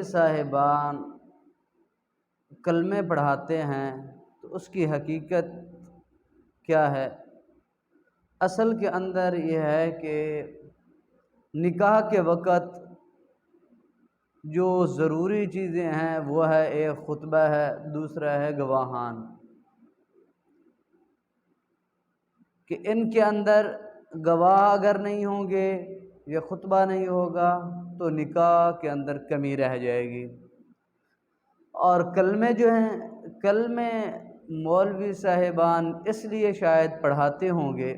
صاحبان کلمے پڑھاتے ہیں تو اس کی حقیقت کیا ہے؟ اصل کے اندر یہ ہے کہ نکاح کے وقت جو ضروری چیزیں ہیں وہ ہے، ایک خطبہ ہے، دوسرا ہے گواہان، کہ ان کے اندر گواہ اگر نہیں ہوں گے یا خطبہ نہیں ہوگا تو نکاح کے اندر کمی رہ جائے گی۔ اور کلمے جو ہیں، کلمے مولوی صاحبان اس لیے شاید پڑھاتے ہوں گے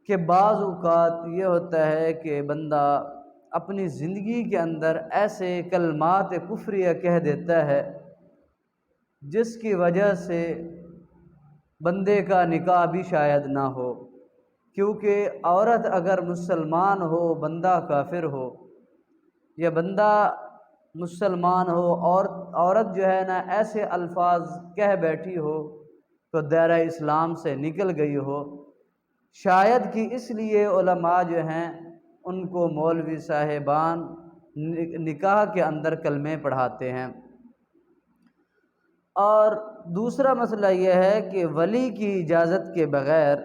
کہ بعض اوقات یہ ہوتا ہے کہ بندہ اپنی زندگی کے اندر ایسے کلمات کفریہ کہہ دیتا ہے جس کی وجہ سے بندے کا نکاح بھی شاید نہ ہو، کیونکہ عورت اگر مسلمان ہو بندہ کافر ہو، یا بندہ مسلمان ہو اور عورت جو ہے نا ایسے الفاظ کہہ بیٹھی ہو تو دائرہ اسلام سے نکل گئی ہو، شاید کہ اس لیے علماء جو ہیں ان کو مولوی صاحبان نکاح کے اندر کلمے پڑھاتے ہیں۔ اور دوسرا مسئلہ یہ ہے کہ ولی کی اجازت کے بغیر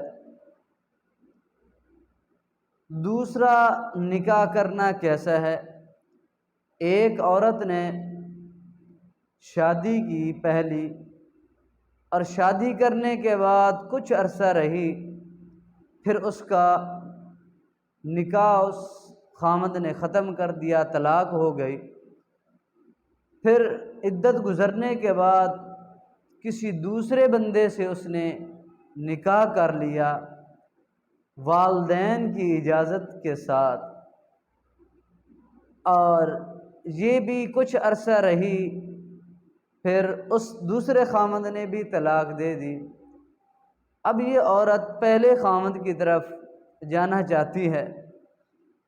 دوسرا نکاح کرنا کیسا ہے؟ ایک عورت نے شادی کی پہلی، اور شادی کرنے کے بعد کچھ عرصہ رہی، پھر اس کا نکاح اس خامد نے ختم کر دیا، طلاق ہو گئی، پھر عدت گزرنے کے بعد کسی دوسرے بندے سے اس نے نکاح کر لیا والدین کی اجازت کے ساتھ، اور یہ بھی کچھ عرصہ رہی، پھر اس دوسرے خامد نے بھی طلاق دے دی۔ اب یہ عورت پہلے خامد کی طرف جانا چاہتی ہے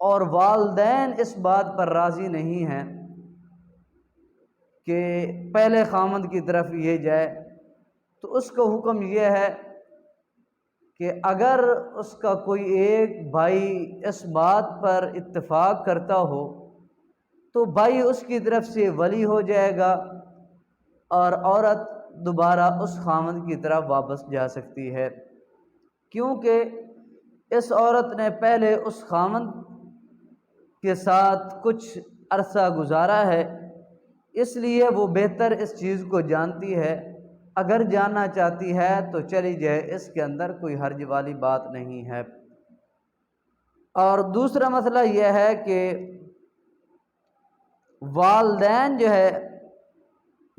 اور والدین اس بات پر راضی نہیں ہیں کہ پہلے خامد کی طرف یہ جائے، تو اس کا حکم یہ ہے کہ اگر اس کا کوئی ایک بھائی اس بات پر اتفاق کرتا ہو تو بھائی اس کی طرف سے ولی ہو جائے گا اور عورت دوبارہ اس خامد کی طرف واپس جا سکتی ہے، کیونکہ اس عورت نے پہلے اس خامد کے ساتھ کچھ عرصہ گزارا ہے، اس لیے وہ بہتر اس چیز کو جانتی ہے۔ اگر جاننا چاہتی ہے تو چلی جائے، اس کے اندر کوئی حرج والی بات نہیں ہے۔ اور دوسرا مسئلہ یہ ہے کہ والدین جو ہے،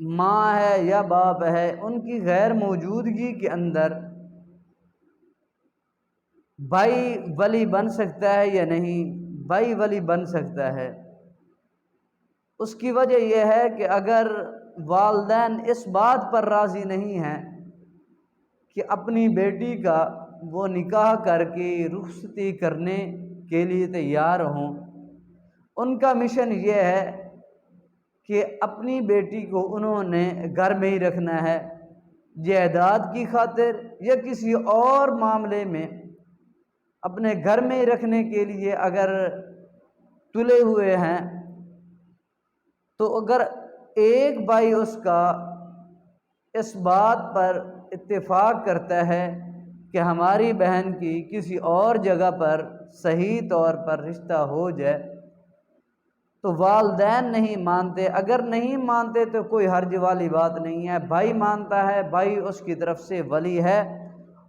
ماں ہے یا باپ ہے، ان کی غیر موجودگی کے اندر بھائی ولی بن سکتا ہے یا نہیں؟ بھائی ولی بن سکتا ہے۔ اس کی وجہ یہ ہے کہ اگر والدین اس بات پر راضی نہیں ہیں کہ اپنی بیٹی کا وہ نکاح کر کے رخصتی کرنے کے لیے تیار ہوں، ان کا مشن یہ ہے کہ اپنی بیٹی کو انہوں نے گھر میں ہی رکھنا ہے، جائیداد کی خاطر یا کسی اور معاملے میں اپنے گھر میں ہی رکھنے کے لیے اگر تلے ہوئے ہیں، تو اگر ایک بھائی اس کا اس بات پر اتفاق کرتا ہے کہ ہماری بہن کی کسی اور جگہ پر صحیح طور پر رشتہ ہو جائے، تو والدین نہیں مانتے۔ اگر نہیں مانتے تو کوئی حرج والی بات نہیں ہے، بھائی مانتا ہے، بھائی اس کی طرف سے ولی ہے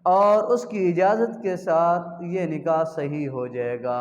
اور اس کی اجازت کے ساتھ یہ نکاح صحیح ہو جائے گا۔